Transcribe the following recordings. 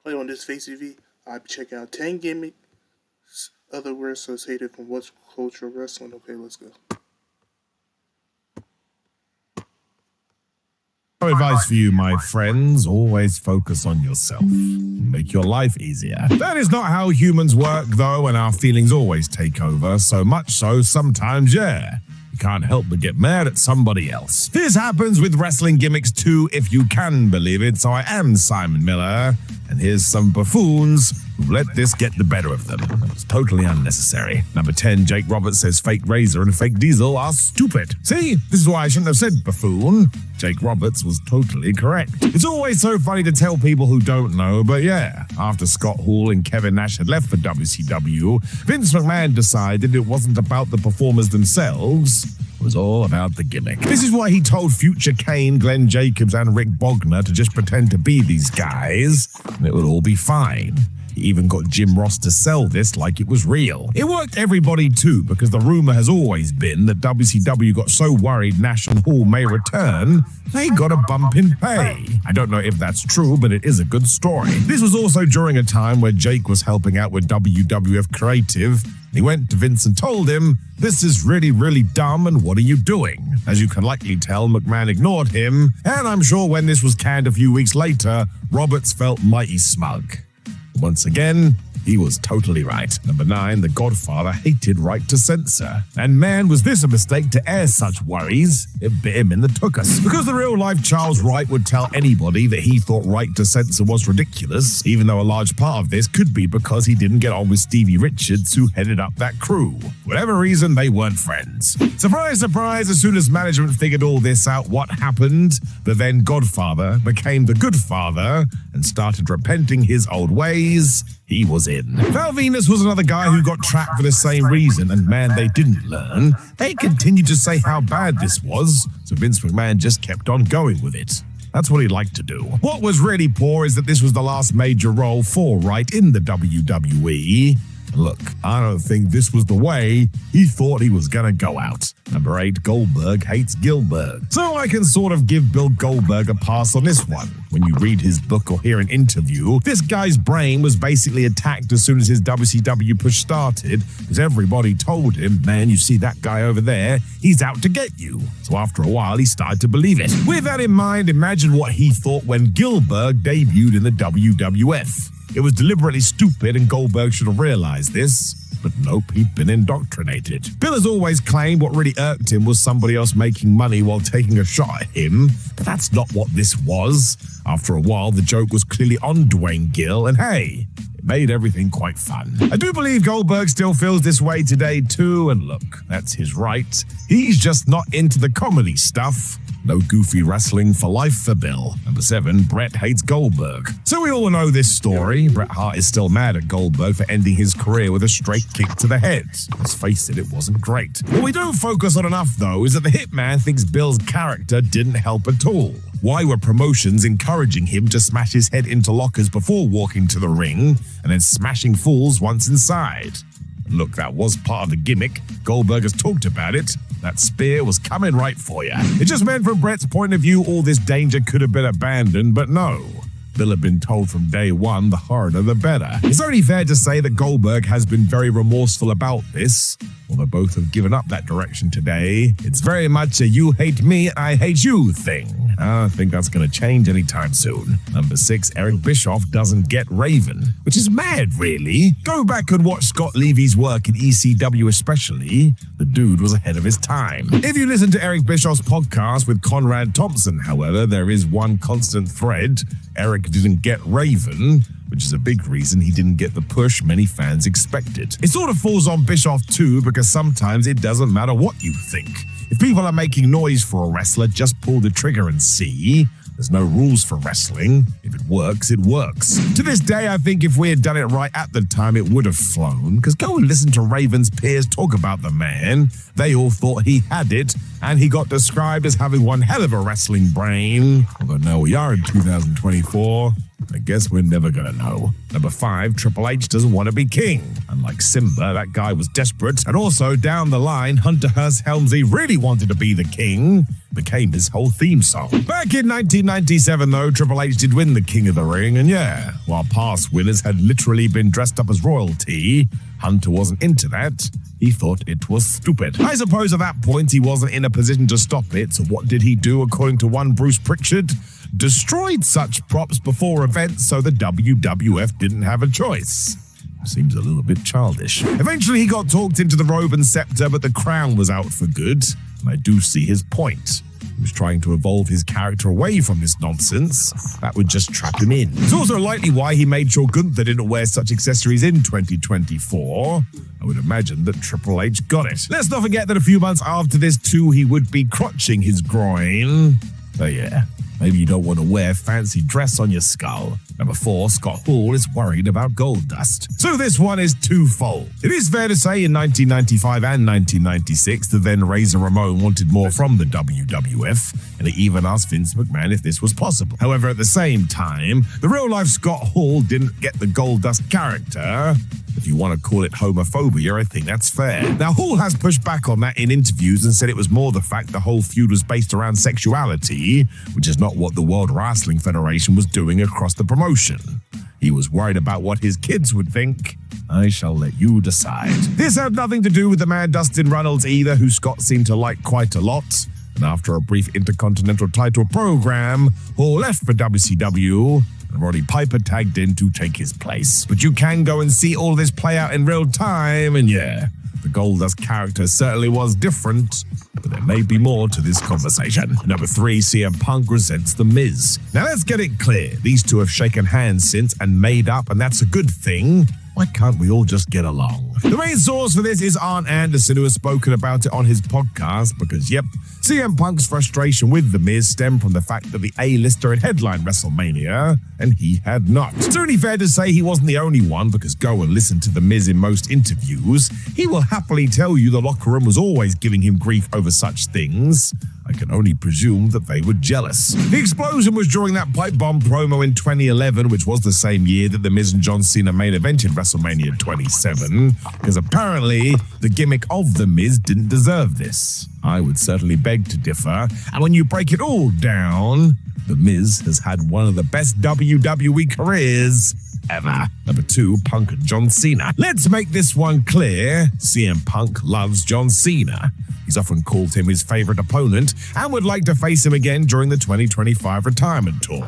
Play on this Face TV, I'll be checking out 10 gimmicks, other words associated from what's cultural wrestling. Okay, let's go. Our advice for you, my friends, always focus on yourself. Make your life easier. That is not how humans work, though, and our feelings always take over. So much so, sometimes, you can't help but get mad at somebody else. This happens with Wrestling Gimmicks too, if you can believe it. So I am Simon Miller, and here's some buffoons who let this get the better of them. It's totally unnecessary. Number 10, Jake Roberts says fake Razor and fake Diesel are stupid. See, this is why I shouldn't have said buffoon. Jake Roberts was totally correct. It's always so funny to tell people who don't know, but yeah, after Scott Hall and Kevin Nash had left for WCW, Vince McMahon decided it wasn't about the performers themselves. It was all about the gimmick. This is why he told future Kane, Glenn Jacobs, and Rick Bogner to just pretend to be these guys, and it would all be fine. He even got Jim Ross to sell this like it was real. It worked everybody too, because the rumor has always been that WCW got so worried Nash and Hall may return, they got a bump in pay. I don't know if that's true, but it is a good story. This was also during a time where Jake was helping out with WWF Creative. He went to Vince and told him, "This is really, really dumb, and what are you doing?" As you can likely tell, McMahon ignored him, and I'm sure when this was canned a few weeks later, Roberts felt mighty smug. Once again, he was totally right. Number 9, The Godfather hated right to censor. And man, was this a mistake to air such worries. It bit him in the tuchus. Because the real-life Charles Wright would tell anybody that he thought right to censor was ridiculous, even though a large part of this could be because he didn't get on with Stevie Richards, who headed up that crew. For whatever reason, they weren't friends. Surprise, surprise, as soon as management figured all this out, what happened? The then Godfather became the Good Father and started repenting his old ways. He was in. Val Venus was another guy who got trapped for the same reason, and man, they didn't learn. They continued to say how bad this was, so Vince McMahon just kept on going with it. That's what he liked to do. What was really poor is that this was the last major role for Wright in the WWE. Look, I don't think this was the way he thought he was gonna go out. Number 8, Goldberg hates Gillberg. So I can sort of give Bill Goldberg a pass on this one. When you read his book or hear an interview, this guy's brain was basically attacked as soon as his WCW push started, because everybody told him, "Man, you see that guy over there? He's out to get you." So after a while, he started to believe it. With that in mind, imagine what he thought when Gillberg debuted in the WWF. It was deliberately stupid, and Goldberg should have realized this. But nope, he'd been indoctrinated. Bill has always claimed what really irked him was somebody else making money while taking a shot at him, but that's not what this was. After a while, the joke was clearly on Dwayne Gill, and hey, it made everything quite fun. I do believe Goldberg still feels this way today too, and look, that's his right. He's just not into the comedy stuff. No goofy wrestling for life for Bill. Number 7, Bret hates Goldberg. So we all know this story. Bret Hart is still mad at Goldberg for ending his career with a straight kick to the head. Let's face it, it wasn't great. What we don't focus on enough, though, is that the Hitman thinks Bill's character didn't help at all. Why were promotions encouraging him to smash his head into lockers before walking to the ring, and then smashing fools once inside? Look, that was part of the gimmick. Goldberg has talked about it. That spear was coming right for you. It just meant from Bret's point of view, all this danger could have been abandoned, but no. Bill had been told from day one, the harder the better. It's only fair to say that Goldberg has been very remorseful about this. Although both have given up that direction today, it's very much a you hate me, I hate you thing. I don't think that's going to change anytime soon. Number 6, Eric Bischoff doesn't get Raven, which is mad, really. Go back and watch Scott Levy's work in ECW especially. The dude was ahead of his time. If you listen to Eric Bischoff's podcast with Conrad Thompson, however, there is one constant thread. Eric didn't get Raven, which is a big reason he didn't get the push many fans expected. It sort of falls on Bischoff too, because sometimes it doesn't matter what you think. If people are making noise for a wrestler, just pull the trigger and see. There's no rules for wrestling. If it works, it works. To this day, I think if we had done it right at the time, it would have flown. Because go and listen to Raven's peers talk about the man. They all thought he had it, and he got described as having one hell of a wrestling brain. Although now we are in 2024. I guess we're never gonna know. Number 5, Triple H doesn't want to be king. Unlike Simba, that guy was desperate. And also, down the line, Hunter Hearst Helmsley really wanted to be the king. Became his whole theme song. Back in 1997, though, Triple H did win the King of the Ring. And yeah, while past winners had literally been dressed up as royalty, Hunter wasn't into that. He thought it was stupid. I suppose at that point, he wasn't in a position to stop it. So what did he do, according to one Bruce Pritchard? Destroyed such props before events so the WWF didn't have a choice. Seems a little bit childish. Eventually he got talked into the robe and scepter, but the crown was out for good, and I do see his point. He was trying to evolve his character away from this nonsense. That would just trap him in. It's also likely why he made sure Gunther didn't wear such accessories in 2024. I would imagine that Triple H got it. Let's not forget that a few months after this too, he would be crotching his groin. So yeah, maybe you don't want to wear fancy dress on your skull. Number 4, Scott Hall is worried about gold dust. So this one is twofold. It is fair to say in 1995 and 1996, the then Razor Ramon wanted more from the WWF, and he even asked Vince McMahon if this was possible. However, at the same time, the real-life Scott Hall didn't get the gold dust character. If you want to call it homophobia, I think that's fair. Now, Hall has pushed back on that in interviews and said it was more the fact the whole feud was based around sexuality, which is not what the World Wrestling Federation was doing across the promotion. He was worried about what his kids would think. I shall let you decide. This had nothing to do with the man Dustin Runnels either, who Scott seemed to like quite a lot. And after a brief Intercontinental title program, Hall left for WCW, and Roddy Piper tagged in to take his place. But you can go and see all this play out in real time, and yeah, the Goldust character certainly was different, but there may be more to this conversation. Number 3, CM Punk resents The Miz. Now let's get it clear. These two have shaken hands since and made up, and that's a good thing. Why can't we all just get along? The main source for this is Arn Anderson, who has spoken about it on his podcast because, yep, CM Punk's frustration with The Miz stemmed from the fact that the A-lister had headlined WrestleMania, and he had not. It's only fair to say he wasn't the only one, because go and listen to The Miz in most interviews. He will happily tell you the locker room was always giving him grief over such things. I can only presume that they were jealous. The explosion was during that pipe bomb promo in 2011, which was the same year that The Miz and John Cena main evented WrestleMania 27, because apparently the gimmick of The Miz didn't deserve this. I would certainly beg to differ, and when you break it all down, The Miz has had one of the best WWE careers ever. Number 2, Punk and John Cena. Let's make this one clear. CM Punk loves John Cena. He's often called him his favorite opponent and would like to face him again during the 2025 retirement tour.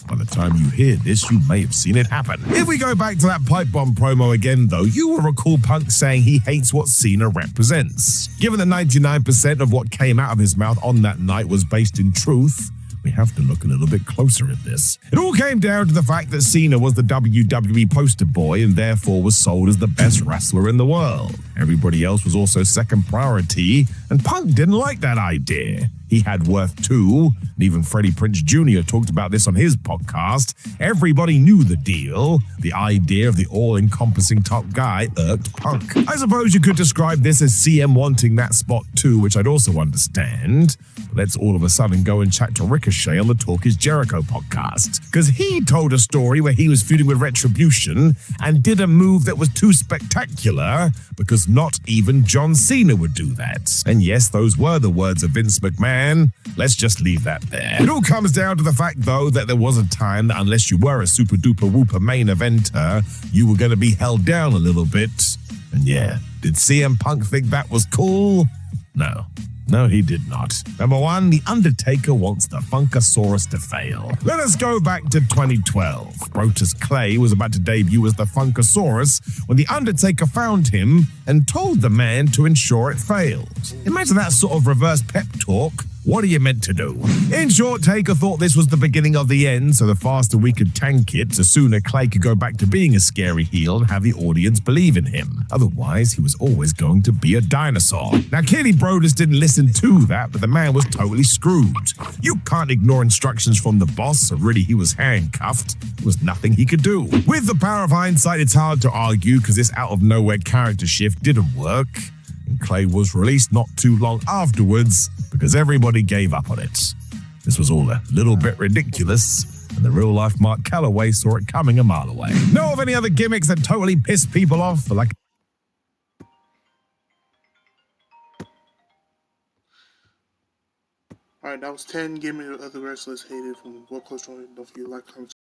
By the time you hear this, you may have seen it happen. If we go back to that pipe bomb promo again, though, you will recall Punk saying he hates what Cena represents. Given that 99% of what came out of his mouth on that night was based in truth, we have to look a little bit closer at this. It all came down to the fact that Cena was the WWE poster boy and therefore was sold as the best wrestler in the world. Everybody else was also second priority, and Punk didn't like that idea. He had worth too, and even Freddie Prinze Jr. talked about this on his podcast. Everybody knew the deal. The idea of the all-encompassing top guy irked Punk. I suppose you could describe this as CM wanting that spot too, which I'd also understand. But let's all of a sudden go and chat to Ricochet on the Talk is Jericho podcast, because he told a story where he was feuding with Retribution and did a move that was too spectacular because not even John Cena would do that. And yes, those were the words of Vince McMahon. Let's just leave that there. It all comes down to the fact, though, that there was a time that unless you were a super duper whooper main eventer, you were going to be held down a little bit. And yeah, did CM Punk think that was cool? No. No, he did not. Number 1, The Undertaker wants the Funkasaurus to fail. Let us go back to 2012. Brodus Clay was about to debut as the Funkasaurus when The Undertaker found him and told the man to ensure it failed. Imagine that sort of reverse pep talk. What are you meant to do? In short, Taker thought this was the beginning of the end, so the faster we could tank it, the sooner Clay could go back to being a scary heel and have the audience believe in him. Otherwise, he was always going to be a dinosaur. Now, clearly Brodus didn't listen to that, but the man was totally screwed. You can't ignore instructions from the boss, so really he was handcuffed. There was nothing he could do. With the power of hindsight, it's hard to argue, because this out-of-nowhere character shift didn't work. And Clay was released not too long afterwards because everybody gave up on it. This was all a little bit ridiculous, and the real life Mark Calloway saw it coming a mile away. Know of any other gimmicks that totally piss people off? Like, Alright, that was 10 gimmicks other wrestlers hated from what culture. Don't forget to like, comment,